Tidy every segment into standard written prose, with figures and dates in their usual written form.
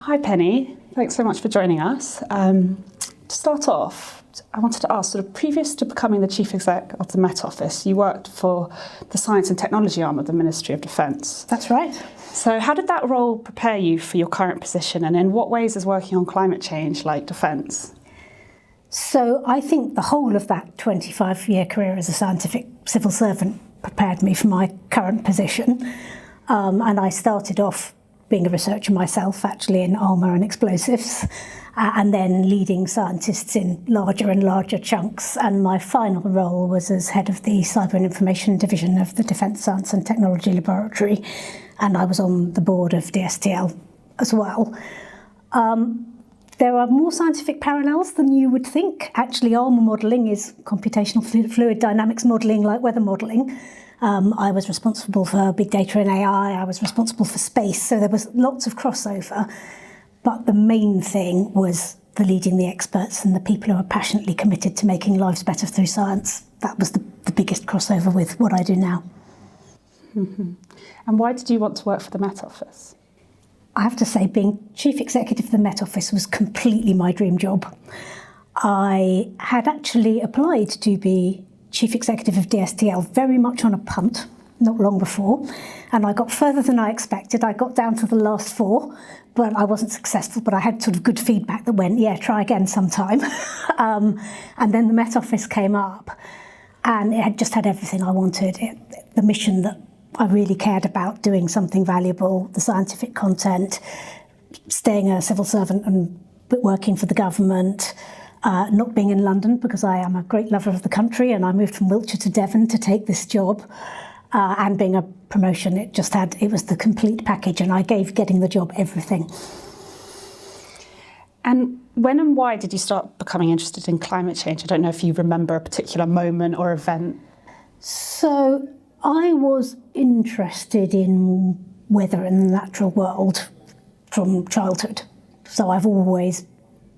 Hi Penny, thanks so much for joining us. To start off, I wanted to ask, previous to becoming the Chief Exec of the Met Office, you worked for the Science and Technology arm of the Ministry of Defence. That's right. So how did that role prepare you for your current position, and in what ways is working on climate change like defence? So I think the whole of that 25-year career as a scientific civil servant prepared me for my current position. And I started off being a researcher myself, actually, in armour and explosives, and then leading scientists in larger and larger chunks. And my final role was as head of the Cyber and Information Division of the Defence Science and Technology Laboratory, and I was on the board of DSTL as well. There are more scientific parallels than you would think. Actually, armour modelling is computational fluid dynamics modelling, like weather modelling. I was responsible for big data and AI, I was responsible for space, so there was lots of crossover. But the main thing was the leading the experts and the people who are passionately committed to making lives better through science. That was the biggest crossover with what I do now. Mm-hmm. And why did you want to work for the Met Office? I have to say, being Chief Executive of the Met Office was completely my dream job. I had actually applied to be Chief Executive of DSTL very much on a punt, not long before, and I got further than I expected. I got down to the last 4, but I wasn't successful, but I had sort of good feedback that went, yeah, try again sometime. And then the Met Office came up, and it had just had everything I wanted. The mission that I really cared about, doing something valuable, the scientific content, staying a civil servant and working for the government, not being in London because I am a great lover of the country and I moved from Wiltshire to Devon to take this job, and being a promotion, it was the complete package, and I gave getting the job everything. And when and why did you start becoming interested in climate change? I don't know if you remember a particular moment or event. So I was interested in weather and the natural world from childhood. So I've always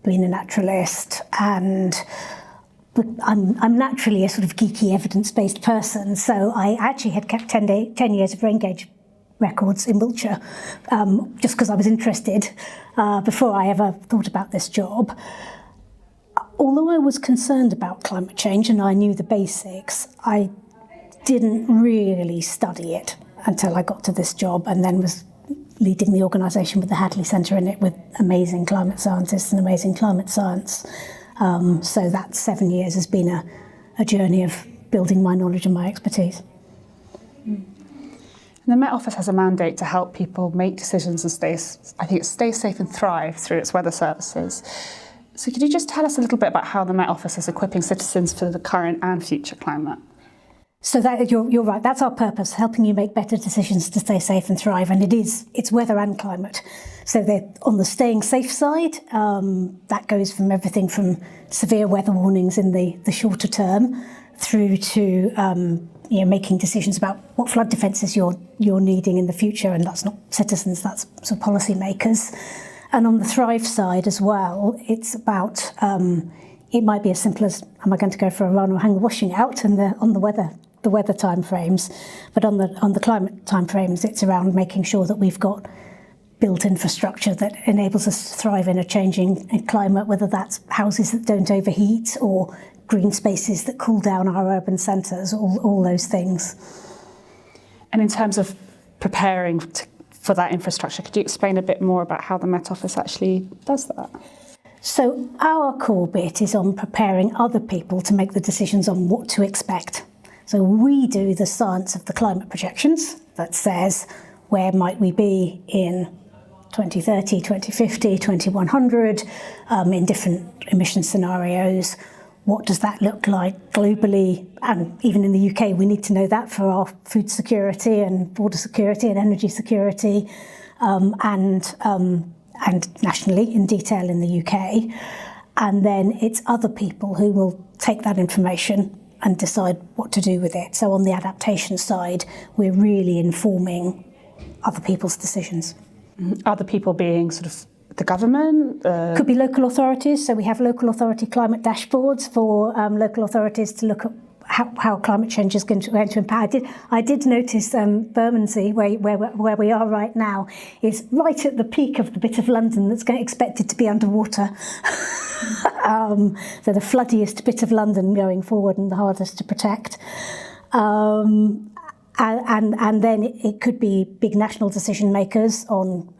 been a naturalist, but I'm naturally a sort of geeky, evidence-based person. So I actually had kept 10 years of rain gauge records in Wiltshire, just because I was interested before I ever thought about this job. Although I was concerned about climate change and I knew the basics, I didn't really study it until I got to this job, and then was leading the organisation with the Hadley Centre in it with amazing climate scientists and amazing climate science. So that 7 years has been a journey of building my knowledge and my expertise. And the Met Office has a mandate to help people make decisions and stay safe and thrive through its weather services. So could you just tell us a little bit about how the Met Office is equipping citizens for the current and future climate? So that you're right, that's our purpose, helping you make better decisions to stay safe and thrive, and it's weather and climate. So they're on the staying safe side, that goes from everything from severe weather warnings in the shorter term through to making decisions about what flood defences you're needing in the future, and that's not citizens, that's sort of policy makers. And on the thrive side as well, it's about it might be as simple as, am I going to go for a run or hang the washing out, and on the weather timeframes, but on the climate timeframes, it's around making sure that we've got built infrastructure that enables us to thrive in a changing climate, whether that's houses that don't overheat or green spaces that cool down our urban centres, all those things. And in terms of preparing for that infrastructure, could you explain a bit more about how the Met Office actually does that? So our core bit is on preparing other people to make the decisions on what to expect. So we do the science of the climate projections that says where might we be in 2030, 2050, 2100, in different emission scenarios. What does that look like globally? And even in the UK, we need to know that for our food security and border security and energy security, and nationally in detail in the UK. And then it's other people who will take that information and decide what to do with it. So on the adaptation side, we're really informing other people's decisions. Other people being sort of the government? Could be local authorities. So we have local authority climate dashboards for local authorities to look at how climate change is going to impact. I did notice Bermondsey, where we are right now, is right at the peak of the bit of London that's expected to be underwater. So the floodiest bit of London going forward and the hardest to protect. And then it could be big national decision makers on.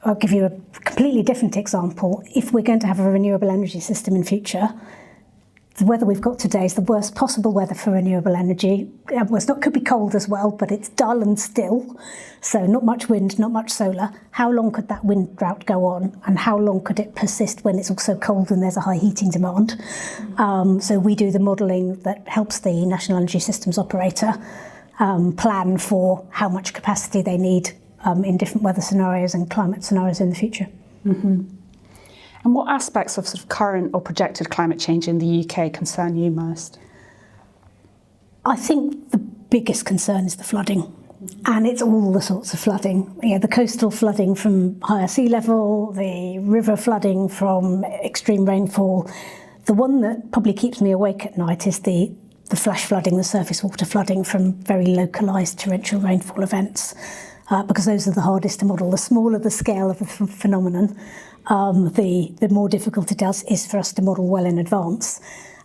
I'll give you a completely different example. If we're going to have a renewable energy system in future, the weather we've got today is the worst possible weather for renewable energy. Well, it could be cold as well, but it's dull and still. So not much wind, not much solar. How long could that wind drought go on? And how long could it persist when it's also cold and there's a high heating demand? So we do the modelling that helps the National Energy Systems Operator plan for how much capacity they need in different weather scenarios and climate scenarios in the future. Mm-hmm. And what aspects of sort of current or projected climate change in the UK concern you most? I think the biggest concern is the flooding. And it's all the sorts of flooding. The coastal flooding from higher sea level, the river flooding from extreme rainfall. The one that probably keeps me awake at night is the flash flooding, the surface water flooding from very localised torrential rainfall events. Because those are the hardest to model. The smaller the scale of the phenomenon, the more difficult it is for us to model well in advance.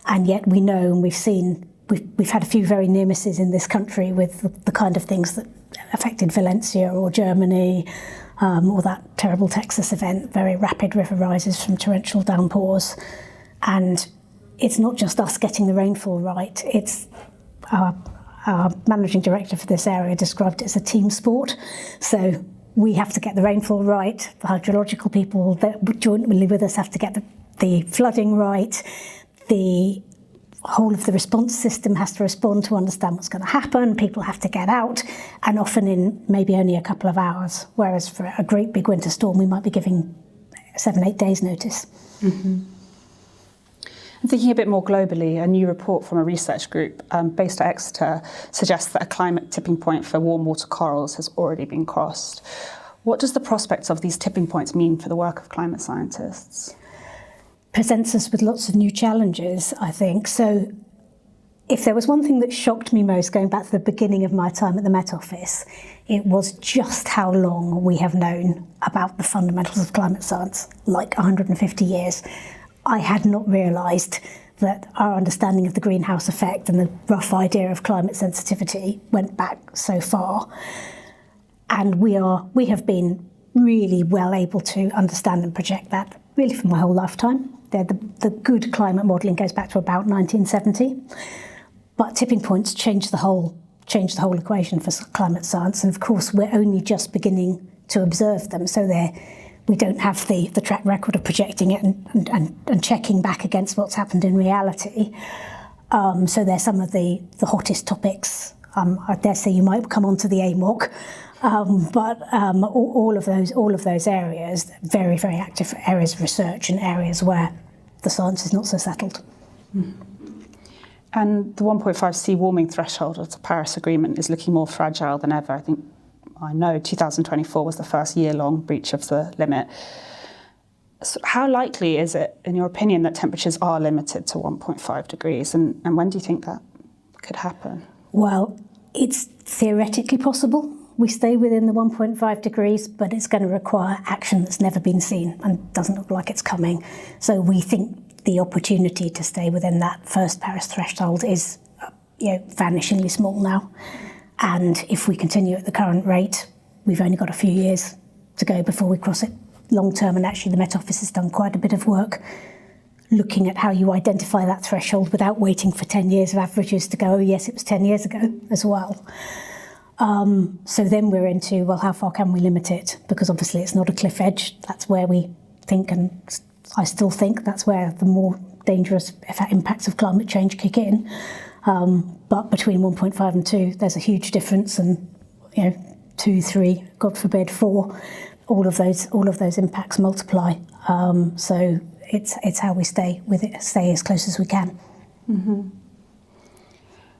And yet we know, and we've had a few very near misses in this country with the kind of things that affected Valencia or Germany, or that terrible Texas event, very rapid river rises from torrential downpours. And it's not just us getting the rainfall right, it's our managing director for this area described it as a team sport. So we have to get the rainfall right. The hydrological people that jointly with us have to get the flooding right. The whole of the response system has to respond to understand what's going to happen. People have to get out, and often in maybe only a couple of hours. Whereas for a great big winter storm, we might be giving 7-8 days notice. Mm-hmm. And thinking a bit more globally, a new report from a research group based at Exeter suggests that a climate tipping point for warm water corals has already been crossed. What does the prospects of these tipping points mean for the work of climate scientists? Presents us with lots of new challenges, I think. So if there was one thing that shocked me most going back to the beginning of my time at the Met Office, it was just how long we have known about the fundamentals of climate science, like 150 years. I had not realised that our understanding of the greenhouse effect and the rough idea of climate sensitivity went back so far. And we have been really well able to understand and project that really for my whole lifetime. The good climate modelling goes back to about 1970. But tipping points change the whole equation for climate science. And of course, we're only just beginning to observe them. So we don't have the track record of projecting it and checking back against what's happened in reality. So they're some of the hottest topics. I dare say you might come onto the AMOC, but all of those areas, very, very active areas of research and areas where the science is not so settled. Mm. And the 1.5C warming threshold of the Paris Agreement is looking more fragile than ever. I know 2024 was the first year-long breach of the limit. So how likely is it, in your opinion, that temperatures are limited to 1.5 degrees? And when do you think that could happen? Well, it's theoretically possible. We stay within the 1.5 degrees, but it's going to require action that's never been seen and doesn't look like it's coming. So we think the opportunity to stay within that first Paris threshold is vanishingly small now. And if we continue at the current rate, we've only got a few years to go before we cross it long term. And actually the Met Office has done quite a bit of work looking at how you identify that threshold without waiting for 10 years of averages to go, oh yes, it was 10 years ago as well. So then we're into, well, how far can we limit it? Because obviously it's not a cliff edge. That's where we think, and I still think that's where the more dangerous impacts of climate change kick in. But between 1.5 and 2, there's a huge difference, and 2, 3, God forbid 4, all of those impacts multiply. So it's how we stay with it, stay as close as we can. Mm-hmm.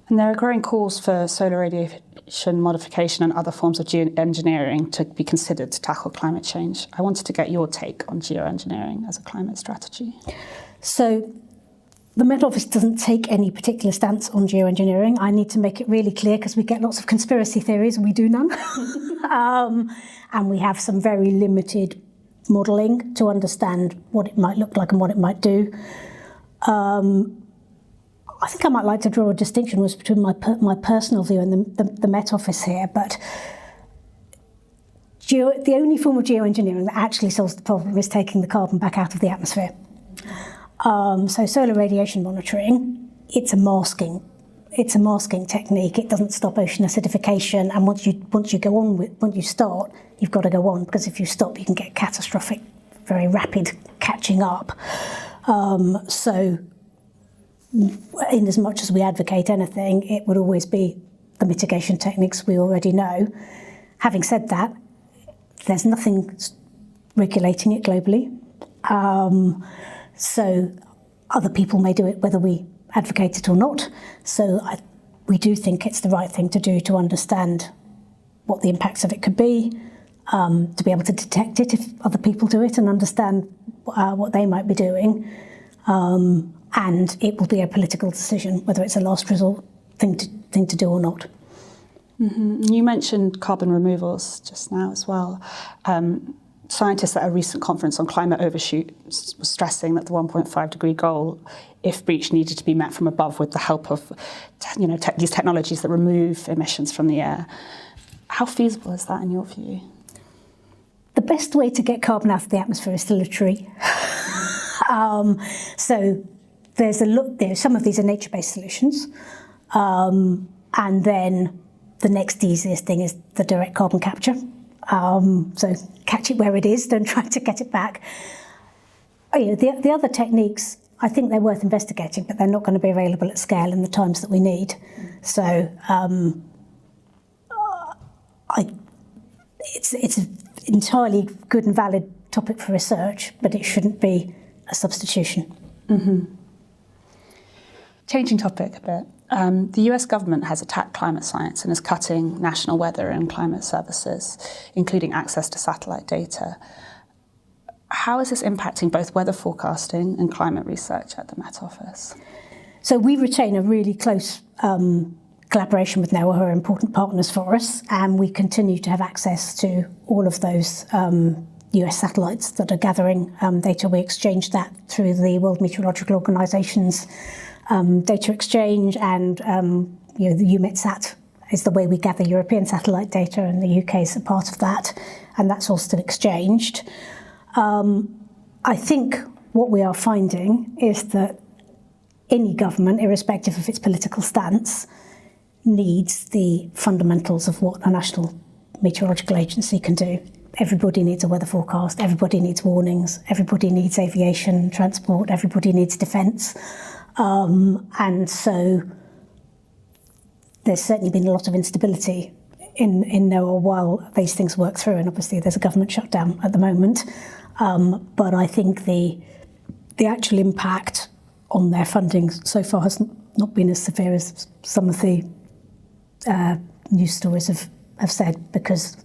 And there are growing calls for solar radiation modification and other forms of geoengineering to be considered to tackle climate change. I wanted to get your take on geoengineering as a climate strategy. So The Met Office doesn't take any particular stance on geoengineering. I need to make it really clear because we get lots of conspiracy theories and we do none. And we have some very limited modelling to understand what it might look like and what it might do. I think I might like to draw a distinction between my personal view and the Met Office here, but the only form of geoengineering that actually solves the problem is taking the carbon back out of the atmosphere. So solar radiation monitoring, it's a masking technique. It doesn't stop ocean acidification, and once you start, you've got to go on, because if you stop, you can get catastrophic, very rapid catching up. So in as much as we advocate anything, it would always be the mitigation techniques we already know. Having said that, there's nothing regulating it globally. So other people may do it whether we advocate it or not. So we do think it's the right thing to do to understand what the impacts of it could be, to be able to detect it if other people do it and understand what they might be doing. And it will be a political decision whether it's a last resort thing to do or not. Mm-hmm. You mentioned carbon removals just now as well. Scientists at a recent conference on climate overshoot were stressing that the 1.5 degree goal, if breached, needed to be met from above with the help of these technologies that remove emissions from the air. How feasible is that in your view? The best way to get carbon out of the atmosphere is still a tree. So there's some of these are nature-based solutions, and then the next easiest thing is the direct carbon capture. So catch it where it is, don't try to get it back. The other techniques, I think they're worth investigating, but they're not going to be available at scale in the times that we need. So it's an entirely good and valid topic for research, but it shouldn't be a substitution. Mm-hmm. Changing topic a bit. The US government has attacked climate science and is cutting national weather and climate services, including access to satellite data. How is this impacting both weather forecasting and climate research at the Met Office? So we retain a really close collaboration with NOAA, who are important partners for us, and we continue to have access to all of those US satellites that are gathering data. We exchange that through the World Meteorological Organization's data exchange, and the UMETSAT is the way we gather European satellite data, and the UK is a part of that, and that's all still exchanged. I think what we are finding is that any government, irrespective of its political stance, needs the fundamentals of what a national meteorological agency can do. Everybody needs a weather forecast, everybody needs warnings, everybody needs aviation, transport, everybody needs defence. And so there's certainly been a lot of instability in NOAA while these things work through, and obviously there's a government shutdown at the moment. But I think the actual impact on their funding so far has not been as severe as some of the news stories have said, because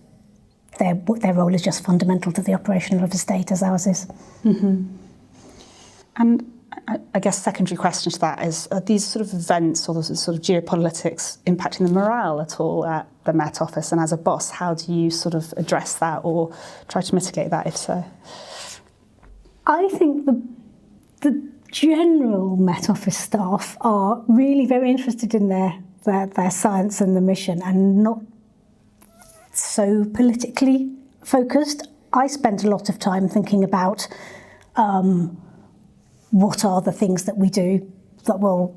their role is just fundamental to the operation of a state as ours is. Mm-hmm. And I guess secondary question to that is, are these sort of events or the sort of geopolitics impacting the morale at all at the Met Office? And as a boss, how do you sort of address that or try to mitigate that, if so? I think the general Met Office staff are really very interested in their science and the mission, and not so politically focused. I spent a lot of time thinking about what are the things that we do that will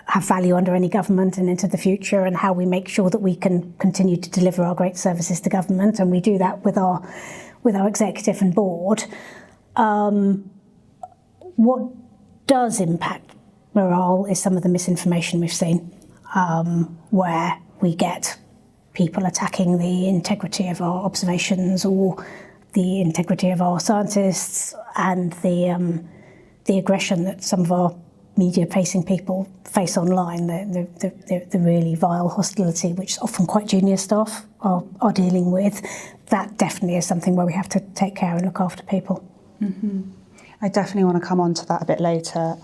have value under any government and into the future, and how we make sure that we can continue to deliver our great services to government, and we do that with our executive and board. What does impact morale is some of the misinformation we've seen, where we get people attacking the integrity of our observations or the integrity of our scientists, and the aggression that some of our media-facing people face online, the really vile hostility, which often quite junior staff are dealing with. That definitely is something where we have to take care and look after people. Mm-hmm. I definitely want to come on to that a bit later.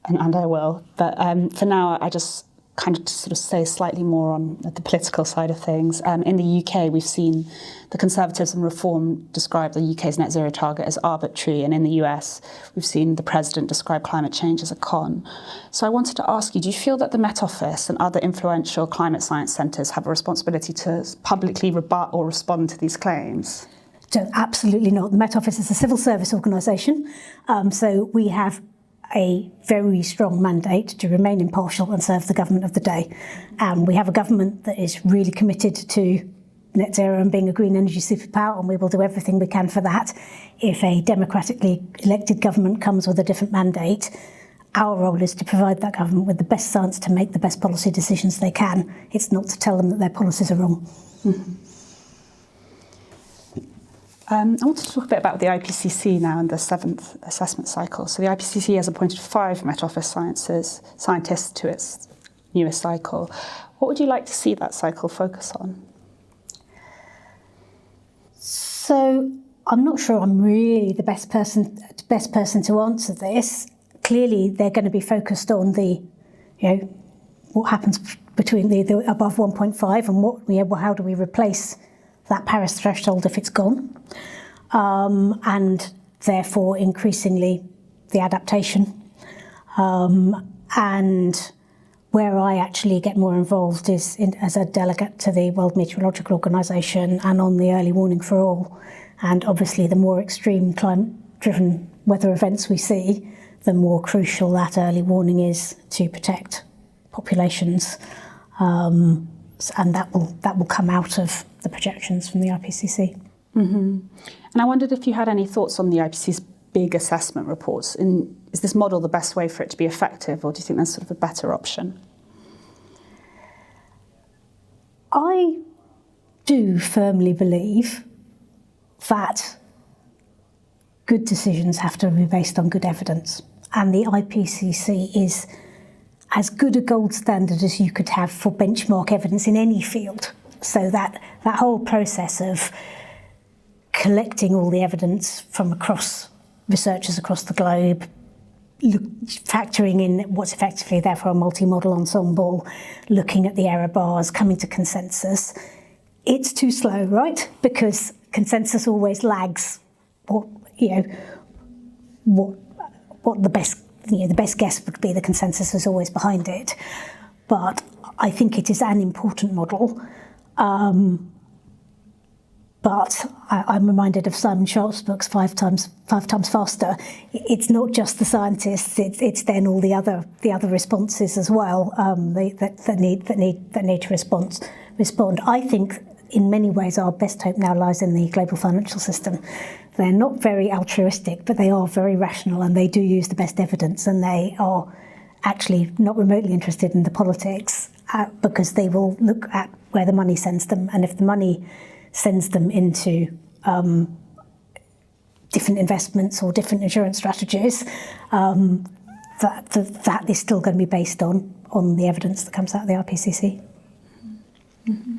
and I will. But for now, I just kind of to sort of say slightly more on the political side of things. In the UK, we've seen the Conservatives and Reform describe the UK's net zero target as arbitrary, and in the US, we've seen the President describe climate change as a con. So I wanted to ask you, do you feel that the Met Office and other influential climate science centres have a responsibility to publicly rebut or respond to these claims? So absolutely not. The Met Office is a civil service organisation, so we have a very strong mandate to remain impartial and serve the government of the day. And we have a government that is really committed to net zero and being a green energy superpower, and we will do everything we can for that. If a democratically elected government comes with a different mandate, our role is to provide that government with the best science to make the best policy decisions they can. It's not to tell them that their policies are wrong. Mm-hmm. I wanted to talk a bit about the IPCC now and the 7th assessment cycle. So the IPCC has appointed 5 Met Office scientists to its newest cycle. What would you like to see that cycle focus on? So I'm not sure I'm really the best person to answer this. Clearly, they're going to be focused on what happens between the above 1.5 and how do we replace that Paris threshold if it's gone, and therefore increasingly the adaptation. And where I actually get more involved is as a delegate to the World Meteorological Organization and on the early warning for all. And obviously the more extreme climate-driven weather events we see, the more crucial that early warning is to protect populations. And that will come out of the projections from the IPCC. Mm-hmm. And I wondered if you had any thoughts on the IPCC's big assessment reports. Is this model the best way for it to be effective, or do you think there's sort of a better option? I do firmly believe that good decisions have to be based on good evidence. And the IPCC is as good a gold standard as you could have for benchmark evidence in any field. So that whole process of collecting all the evidence from across researchers across the globe, factoring in what's effectively therefore a multi-model ensemble, looking at the error bars, coming to consensus, it's too slow, right? Because consensus always lags what the best guess would be. The consensus is always behind it. But I think it is an important model. But I'm reminded of Simon Sharp's books, Five Times Faster. It's not just the scientists; it's then all the other responses as well that need to respond. I think in many ways our best hope now lies in the global financial system. They're not very altruistic, but they are very rational, and they do use the best evidence, and they are actually not remotely interested in the politics because they will look at where the money sends them, and if the money sends them into different investments or different insurance strategies, that is still going to be based on the evidence that comes out of the IPCC. Mm-hmm.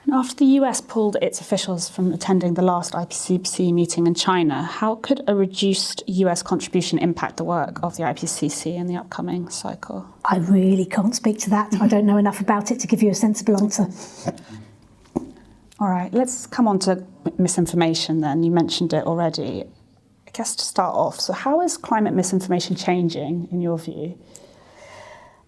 And after the US pulled its officials from attending the last IPCC meeting in China, how could a reduced US contribution impact the work of the IPCC in the upcoming cycle? I really can't speak to that. I don't know enough about it to give you a sensible answer. All right, let's come on to misinformation then. You mentioned it already. I guess to start off, so how is climate misinformation changing in your view?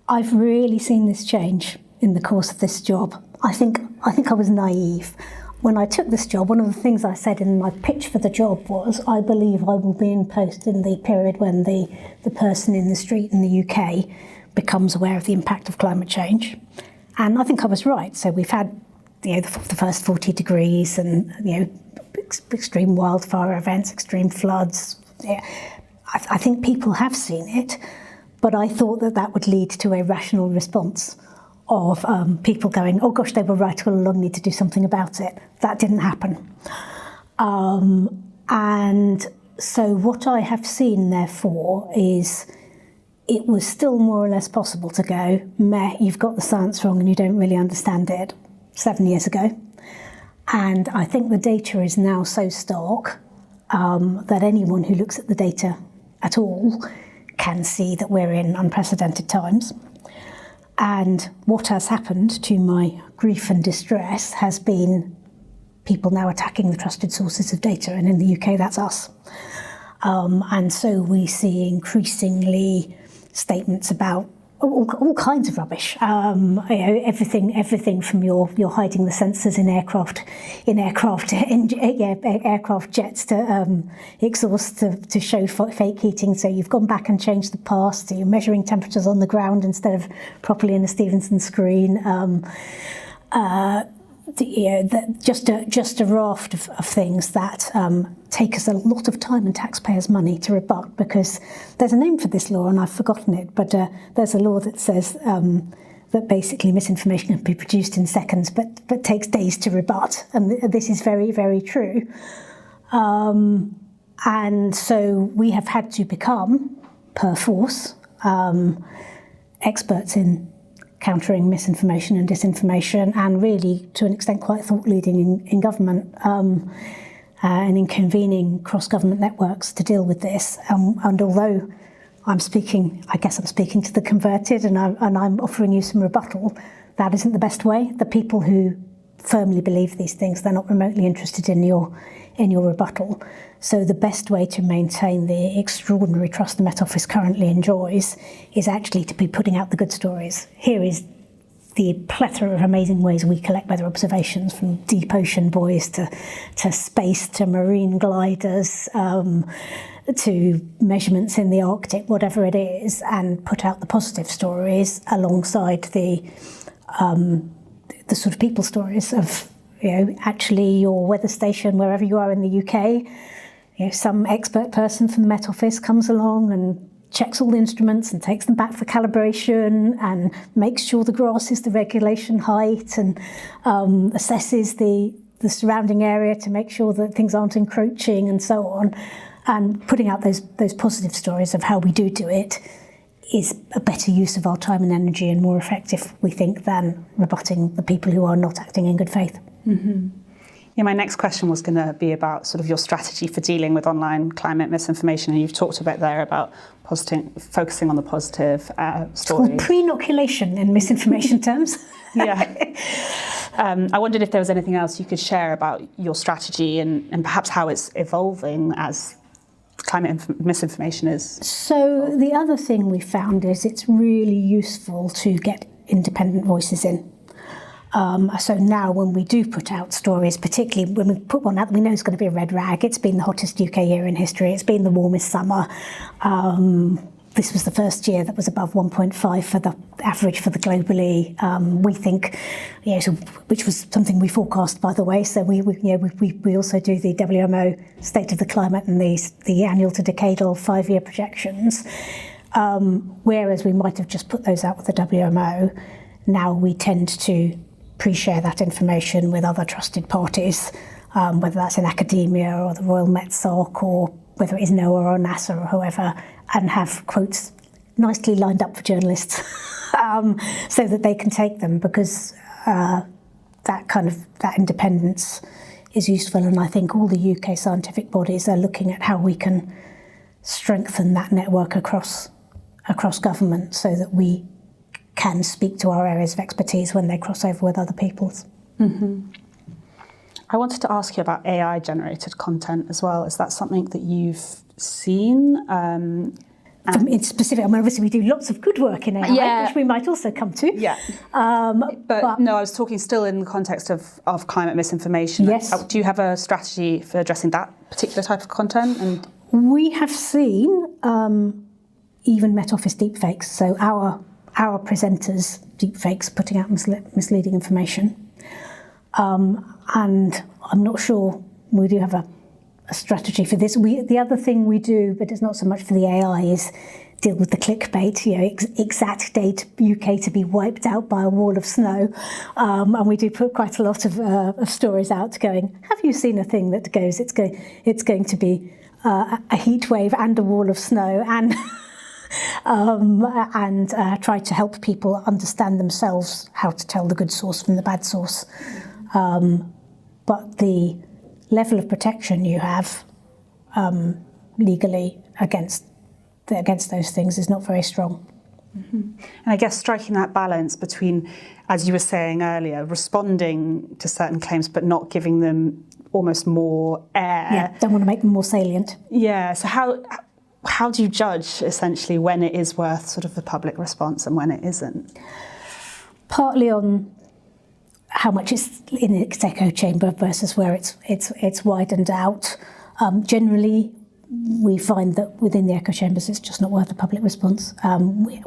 I've really seen this change in the course of this job. I think I was naive. When I took this job, one of the things I said in my pitch for the job was, I believe I will be in post in the period when the person in the street in the UK becomes aware of the impact of climate change. And I think I was right. So we've had the first 40 degrees and extreme wildfire events, extreme floods. I think people have seen it, but I thought that would lead to a rational response of people going, oh gosh, they were right all along, need to do something about it. That didn't happen. And so what I have seen, therefore, is it was still more or less possible to go, meh, you've got the science wrong and you don't really understand it, 7 years ago. And I think the data is now so stark that anyone who looks at the data at all can see that we're in unprecedented times. And what has happened, to my grief and distress, has been people now attacking the trusted sources of data, and in the UK that's us. And so we see increasingly statements about all kinds of rubbish. Everything from you're hiding the sensors in aircraft jets to exhaust to show fake heating. So you've gone back and changed the past. So you're measuring temperatures on the ground instead of properly in the Stevenson screen. Just a raft of things that take us a lot of time and taxpayers' money to rebut, because there's a name for this law and I've forgotten it, but there's a law that says that basically misinformation can be produced in seconds but takes days to rebut, and this is very, very true. And so we have had to become, per force, experts in countering misinformation and disinformation, and really, to an extent, quite thought-leading in government, and in convening cross-government networks to deal with this. And although I guess I'm speaking to the converted, and I'm offering you some rebuttal, that isn't the best way. The people who firmly believe these things, they're not remotely interested in your rebuttal. So the best way to maintain the extraordinary trust the Met Office currently enjoys is actually to be putting out the good stories. Here is the plethora of amazing ways we collect weather observations, from deep ocean buoys to space to marine gliders, to measurements in the Arctic, whatever it is, and put out the positive stories alongside the sort of people stories of, actually your weather station, wherever you are in the UK, some expert person from the Met Office comes along and checks all the instruments and takes them back for calibration and makes sure the grass is the regulation height, and assesses the surrounding area to make sure that things aren't encroaching and so on. And putting out those positive stories of how we do it is a better use of our time and energy, and more effective, we think, than rebutting the people who are not acting in good faith. Mm-hmm. Yeah, my next question was going to be about sort of your strategy for dealing with online climate misinformation, and you've talked a bit there about focusing on the positive stories. It's called pre-inoculation in misinformation terms. Yeah. I wondered if there was anything else you could share about your strategy and perhaps how it's evolving as climate misinformation is. So the other thing we found is it's really useful to get independent voices in. So now when we do put out stories, particularly when we put one out that we know is going to be a red rag, it's been the hottest UK year in history, it's been the warmest summer. This was the first year that was above 1.5 for the average for the globally. We think, which was something we forecast, by the way. So we also do the WMO State of the Climate and the annual to decadal 5-year projections. Whereas we might have just put those out with the WMO, now we tend to pre-share that information with other trusted parties, whether that's in academia or the Royal Met Soc, or whether it is NOAA or NASA or whoever, and have quotes nicely lined up for journalists so that they can take them, because that independence is useful. And I think all the UK scientific bodies are looking at how we can strengthen that network across government, so that we can speak to our areas of expertise when they cross over with other people's. Mm-hmm. I wanted to ask you about AI-generated content as well. Is that something that you've seen? In specific, obviously we do lots of good work in AI, which we might also come to. Yeah. But no, I was talking still in the context of climate misinformation. Yes. Do you have a strategy for addressing that particular type of content? And we have seen even Met Office deepfakes, so our presenters' deepfakes putting out misleading information. And I'm not sure we do have a strategy for this. The other thing we do, but it's not so much for the AI, is deal with the clickbait, exact date UK to be wiped out by a wall of snow. And we do put quite a lot of stories out going, have you seen a thing that goes, it's going to be a heat wave and a wall of snow, and try to help people understand themselves how to tell the good source from the bad source. But the level of protection you have legally against against those things is not very strong. Mm-hmm. And I guess striking that balance between, as you were saying earlier, responding to certain claims but not giving them almost more air. Yeah, don't want to make them more salient. Yeah, so how do you judge essentially when it is worth sort of the public response and when it isn't? Partly on how much it's in its echo chamber versus where it's widened out. Generally, we find that within the echo chambers, it's just not worth a public response.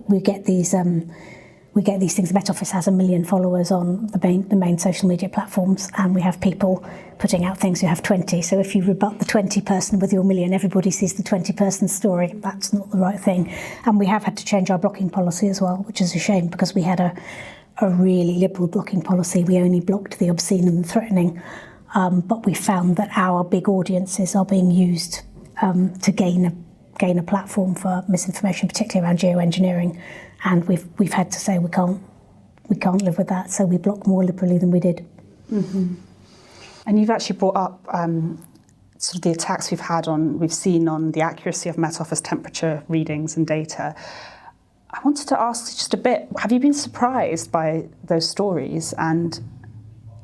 We get these things. The Met Office has 1 million followers on the main social media platforms, and we have people putting out things who have 20. So if you rebut the 20 person with your 1 million, everybody sees the 20 person story. That's not the right thing. And we have had to change our blocking policy as well, which is a shame because we had a really liberal blocking policy. We only blocked the obscene and the threatening, but we found that our big audiences are being used to gain a platform for misinformation, particularly around geoengineering, and we've had to say we can't live with that, so we block more liberally than we did. Mm-hmm. And you've actually brought up sort of the attacks we've seen on the accuracy of Met Office temperature readings and data. I wanted to ask just a bit, have you been surprised by those stories? And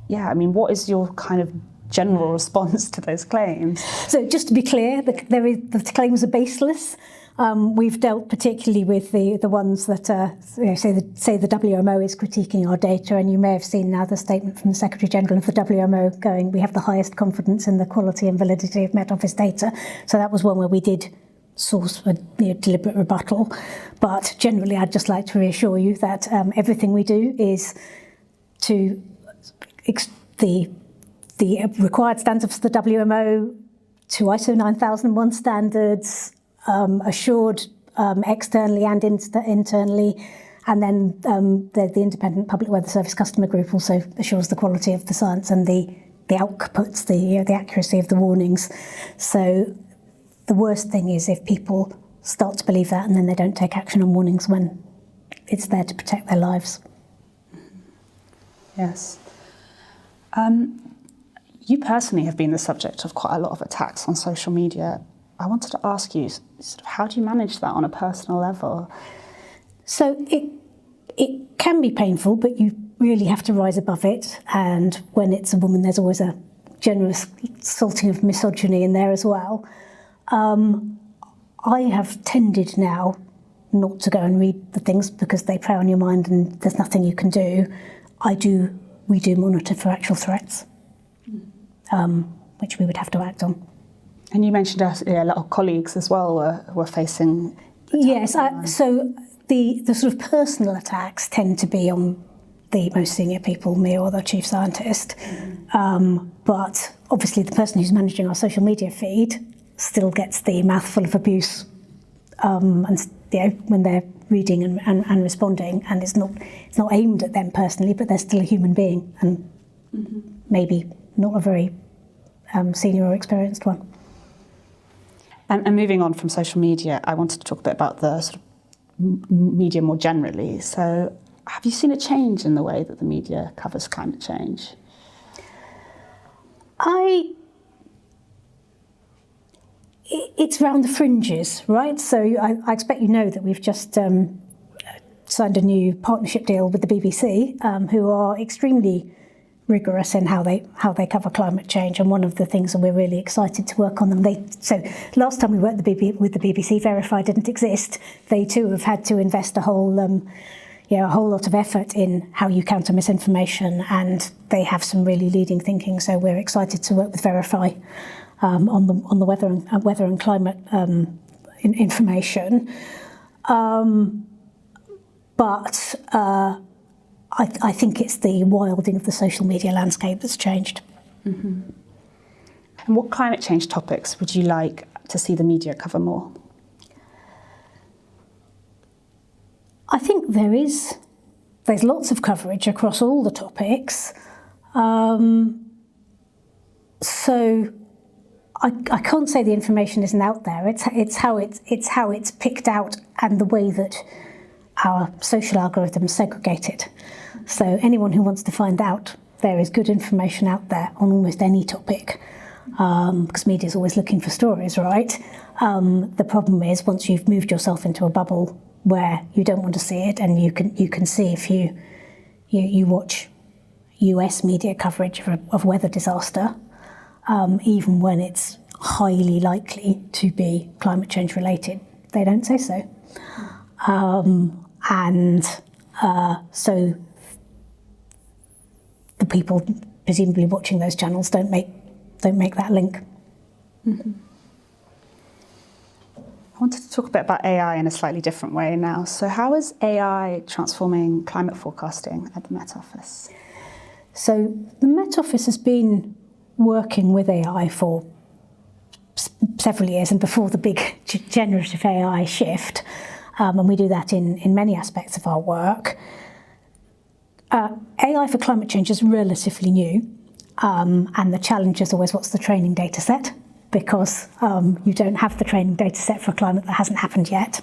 yeah, I mean, what is your kind of general response to those claims? So just to be clear, the claims are baseless. We've dealt particularly with the ones that say the WMO is critiquing our data, and you may have seen now the statement from the Secretary General of the WMO going, we have the highest confidence in the quality and validity of Met Office data. So that was one where we did source a deliberate rebuttal. But generally, I'd just like to reassure you that everything we do is to the required standards for the WMO, to ISO 9001 standards, assured externally and internally, and then the Independent Public Weather Service Customer Group also assures the quality of the science and the outputs, the accuracy of the warnings. So the worst thing is if people start to believe that and then they don't take action on warnings when it's there to protect their lives. Yes. You personally have been the subject of quite a lot of attacks on social media. I wanted to ask you, sort of, how do you manage that on a personal level? So it can be painful, but you really have to rise above it. And when it's a woman, there's always a generous salting of misogyny in there as well. I have tended now not to go and read the things because they prey on your mind and there's nothing you can do. We do monitor for actual threats, which we would have to act on. And you mentioned a lot of colleagues as well were facing... Yes, so the sort of personal attacks tend to be on the most senior people, me or the chief scientist. But obviously the person who's managing our social media feed still gets the mouthful of abuse and when they're reading and responding, and it's not aimed at them personally, but they're still a human being and maybe not a very senior or experienced one. And moving on from social media, I wanted to talk a bit about the sort of media more generally. So have you seen a change in the way that the media covers climate change? It's around the fringes, right? So I expect you know that we've just signed a new partnership deal with the BBC, who are extremely rigorous in how they cover climate change. And one of the things that we're really excited to work on them. So last time we worked with the BBC, Verify didn't exist. They too have had to invest a whole lot of effort in how you counter misinformation, and they have some really leading thinking. So we're excited to work with Verify on the weather and climate information. But I think it's the wilding of the social media landscape that's changed. Mm-hmm. And what climate change topics would you like to see the media cover more? I think there's lots of coverage across all the topics. So I can't say the information isn't out there. It's how it's picked out and the way that our social algorithms segregate it. So anyone who wants to find out, there is good information out there on almost any topic. because media is always looking for stories, right? The problem is once you've moved yourself into a bubble where you don't want to see it, and you can see if you watch US media coverage of weather disaster, even when it's highly likely to be climate change related, they don't say so. So the people presumably watching those channels don't make that link. Mm-hmm. I wanted to talk a bit about AI in a slightly different way now. So how is AI transforming climate forecasting at the Met Office? So the Met Office has been working with AI for several years, and before the big generative AI shift, and we do that in many aspects of our work. AI for climate change is relatively new, and the challenge is always what's the training data set, because you don't have the training data set for a climate that hasn't happened yet.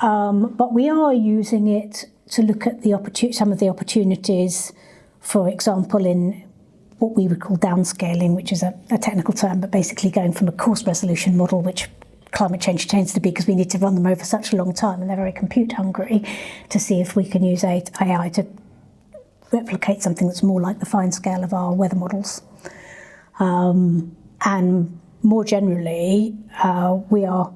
But we are using it to look at some of the opportunities, for example, in what we would call downscaling, which is a technical term, but basically going from a coarse resolution model, which climate change tends to be because we need to run them over such a long time and they're very compute hungry, to see if we can use AI to replicate something that's more like the fine scale of our weather models. And more generally, we are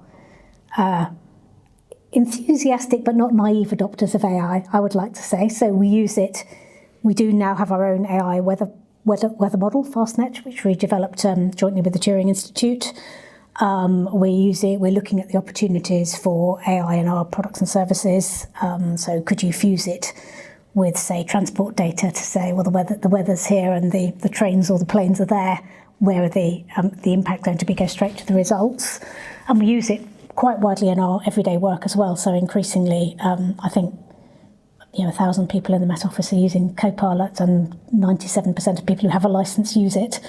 enthusiastic but not naive adopters of AI, I would like to say. So we use it. We do now have our own AI weather model, FastNet, which we developed jointly with the Turing Institute. We use it. We're looking at the opportunities for AI in our products and services. So could you fuse it with, say, transport data to say, well, the weather's here and the trains or the planes are there. Where are the impact going to be? Go straight to the results. And we use it quite widely in our everyday work as well. So increasingly, I think 1,000 people in the Met Office are using Copilot, and 97% of people who have a license use it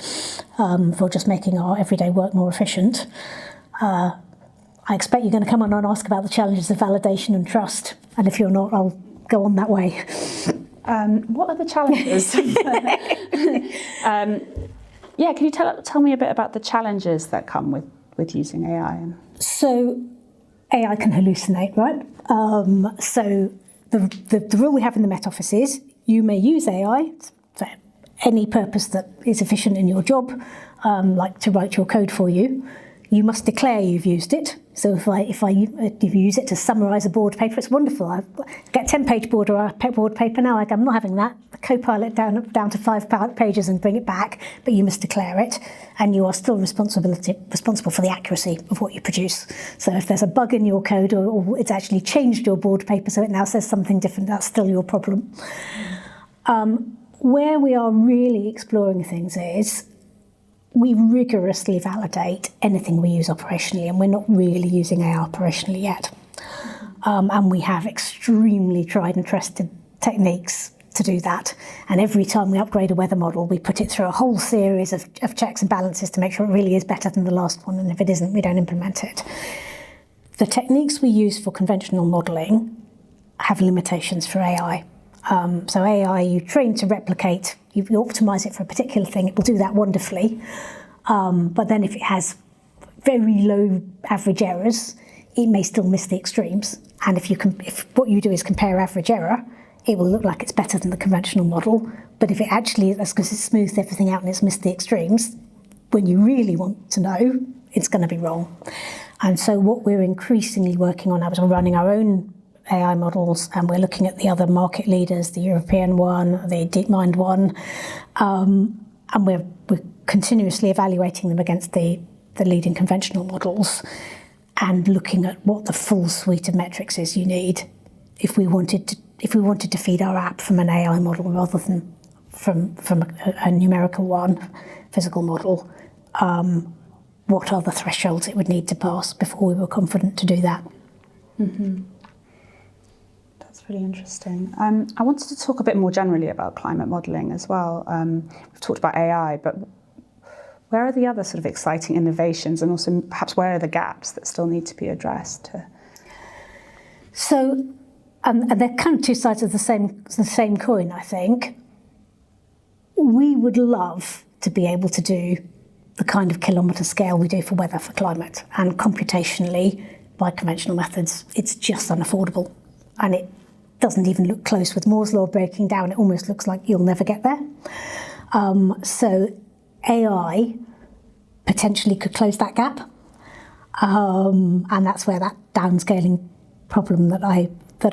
for just making our everyday work more efficient. I expect you're going to come on and ask about the challenges of validation and trust, and if you're not, I'll go on that way. What are the challenges? Can you tell me a bit about the challenges that come with using AI? So AI can hallucinate, right? So the rule we have in the Met Office is you may use AI for any purpose that is efficient in your job, like to write your code for you. You must declare you've used it. So if you use it to summarise a board paper, it's wonderful. I get a 10-page board paper now. I'm not having that. Copilot down to 5 pages and bring it back. But you must declare it, and you are still responsible for the accuracy of what you produce. So if there's a bug in your code, or it's actually changed your board paper so it now says something different, that's still your problem. Where we are really exploring things is we rigorously validate anything we use operationally, and we're not really using AI operationally yet. And we have extremely tried and trusted techniques to do that. And every time we upgrade a weather model, we put it through a whole series of checks and balances to make sure it really is better than the last one. And if it isn't, we don't implement it. The techniques we use for conventional modelling have limitations for AI. So AI, you train to replicate, you optimise it for a particular thing, it will do that wonderfully. But then if it has very low average errors, it may still miss the extremes. And if what you do is compare average error, it will look like it's better than the conventional model. But if it actually, that's because it's smoothed everything out and it's missed the extremes, when you really want to know, it's going to be wrong. And so what we're increasingly working on now is we're running our own AI models, and we're looking at the other market leaders, the European one, the DeepMind one, and we're continuously evaluating them against the leading conventional models and looking at what the full suite of metrics is you need if we wanted to feed our app from an AI model rather than from a numerical one, physical model. What are the thresholds it would need to pass before we were confident to do that? Mm-hmm. That's really interesting. I wanted to talk a bit more generally about climate modelling as well. We've talked about AI, but where are the other sort of exciting innovations, and also perhaps where are the gaps that still need to be addressed? So, and they're kind of two sides of the same coin, I think. We would love to be able to do the kind of kilometre scale we do for weather for climate. And computationally, by conventional methods, it's just unaffordable. And it doesn't even look close. With Moore's law breaking down, it almost looks like you'll never get there. So AI potentially could close that gap. And that's where that downscaling problem that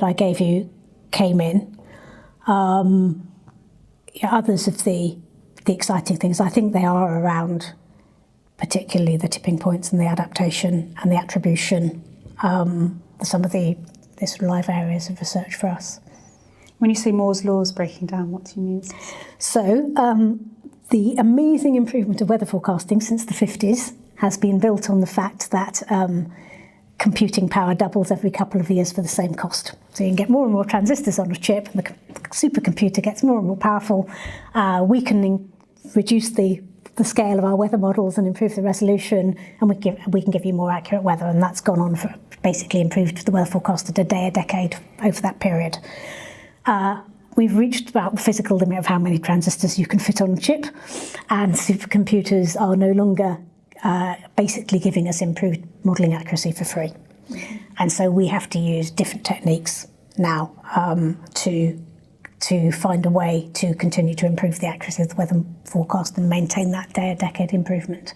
I gave you came in. Others of the exciting things, I think they are around particularly the tipping points and the adaptation and the attribution, some of the sort of live areas of research for us. When you say Moore's laws breaking down, what do you mean? So the amazing improvement of weather forecasting since the 50s has been built on the fact that computing power doubles every couple of years for the same cost. So you can get more and more transistors on a chip, and the supercomputer gets more and more powerful. We can reduce the scale of our weather models and improve the resolution, and we can give you more accurate weather, and that's gone on for basically improved the weather forecast a decade over that period. We've reached about the physical limit of how many transistors you can fit on a chip, and supercomputers are no longer basically giving us improved modelling accuracy for free. And so we have to use different techniques now to find a way to continue to improve the accuracy of the weather forecast and maintain that decade improvement.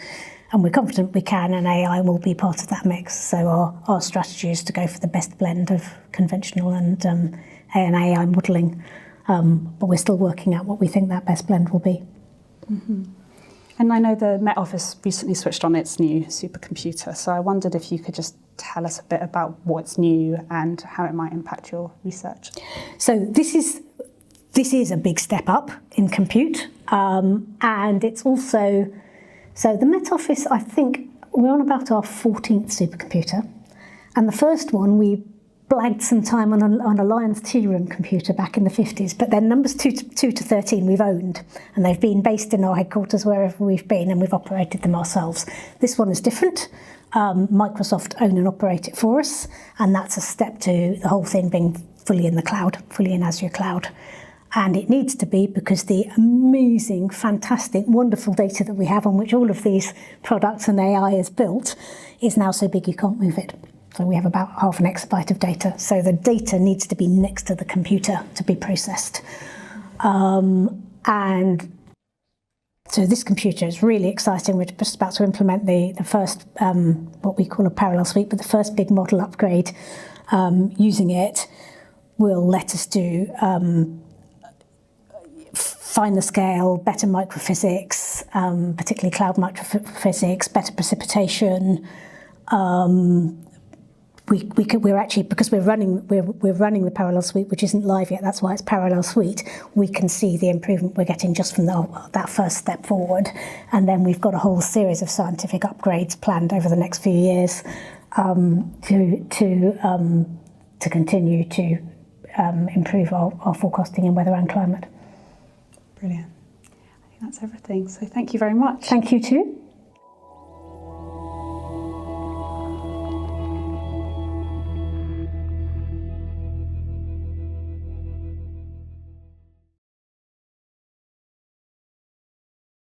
And we're confident we can, and AI will be part of that mix. So our strategy is to go for the best blend of conventional and AI modelling. But we're still working out what we think that best blend will be. Mm-hmm. And I know the Met Office recently switched on its new supercomputer, so I wondered if you could just tell us a bit about what's new and how it might impact your research. So this is a big step up in compute, and it's also, so the Met Office, I think we're on about our 14th supercomputer, and the first one we blagged some time on a Lions tea room computer back in the 50s, but then numbers 2 to 13 we've owned, and they've been based in our headquarters wherever we've been, and we've operated them ourselves. This one is different. Microsoft own and operate it for us, and that's a step to the whole thing being fully in the cloud, fully in Azure cloud. And it needs to be, because the amazing, fantastic, wonderful data that we have on which all of these products and AI is built is now so big you can't move it. So we have about 0.5 exabyte of data. So the data needs to be next to the computer to be processed. And so this computer is really exciting. We're just about to implement the first, what we call a parallel suite, but the first big model upgrade using it will let us do finer scale, better microphysics, particularly cloud microphysics, better precipitation. We're actually, because we're running the parallel suite, which isn't live yet, that's why it's parallel suite, we can see the improvement we're getting just from that first step forward. And then we've got a whole series of scientific upgrades planned over the next few years to continue to improve our forecasting in weather and climate. Brilliant. I think that's everything. So thank you very much. Thank you too.